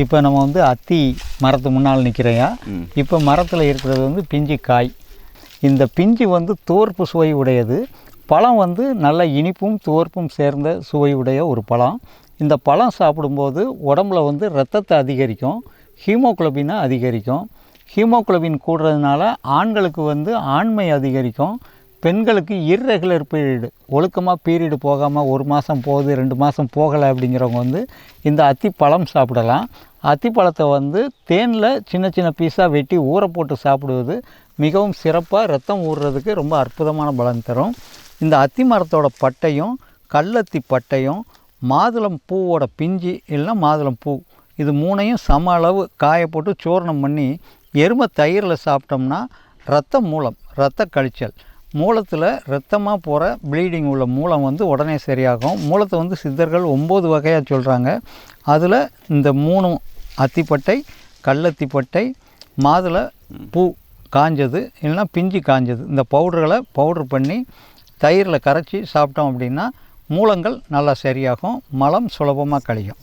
இப்போ நம்ம வந்து அத்தி மரத்து முன்னால் நிற்கிறையா. இப்போ மரத்தில் இருக்கிறது வந்து பிஞ்சு காய். இந்த பிஞ்சு வந்து துவர்ப்பு சுவை உடையது. பழம் வந்து நல்ல இனிப்பும் துவர்ப்பும் சேர்ந்த சுவை உடைய ஒரு பழம். இந்த பழம் சாப்பிடும்போது உடம்புல வந்து இரத்தத்தை அதிகரிக்கும், ஹீமோகுளோபினை அதிகரிக்கும். ஹீமோகுளோபின் கூடுறதுனால ஆண்களுக்கு வந்து ஆண்மை அதிகரிக்கும். பெண்களுக்கு இர்ரெகுலர் பீரியடு, ஒழுக்கமாக பீரியடு போகாமல் 1 மாதம் போகுது 2 மாதம் போகலை அப்படிங்கிறவங்க வந்து இந்த அத்திப்பழம் சாப்பிடலாம். அத்திப்பழத்தை வந்து தேனில் சின்ன சின்ன பீஸாக வெட்டி ஊற போட்டு சாப்பிடுவது மிகவும் சிறப்பாக ரத்தம் ஊறுறதுக்கு ரொம்ப அற்புதமான பலன் தரும். இந்த அத்தி மரத்தோட பட்டையும் கல்லத்தி பட்டையும் மாதுளம் பூவோட பிஞ்சு இல்லைன்னா மாதுளம் பூ இது 3ஐயும் சம அளவு காய போட்டு சூர்ணம் பண்ணி எருமை தயிரில் சாப்பிட்டோம்னா இரத்த கழிச்சல், மூலத்தில் இரத்தமாக போகிற ப்ளீடிங் உள்ள மூலம் வந்து உடனே சரியாகும். மூலத்தை வந்து சித்தர்கள் 9 வகையாக சொல்கிறாங்க. அதில் இந்த 3 அத்திப்பட்டை, கல்லத்திப்பட்டை, மாதுளை பூ காஞ்சது இல்லைன்னா பிஞ்சு காஞ்சது, இந்த பவுடர் பண்ணி தயிரில் கரைச்சி சாப்பிட்டோம் அப்படின்னா மூலங்கள் நல்லா சரியாகும், மலம் சுலபமாக கழியும்.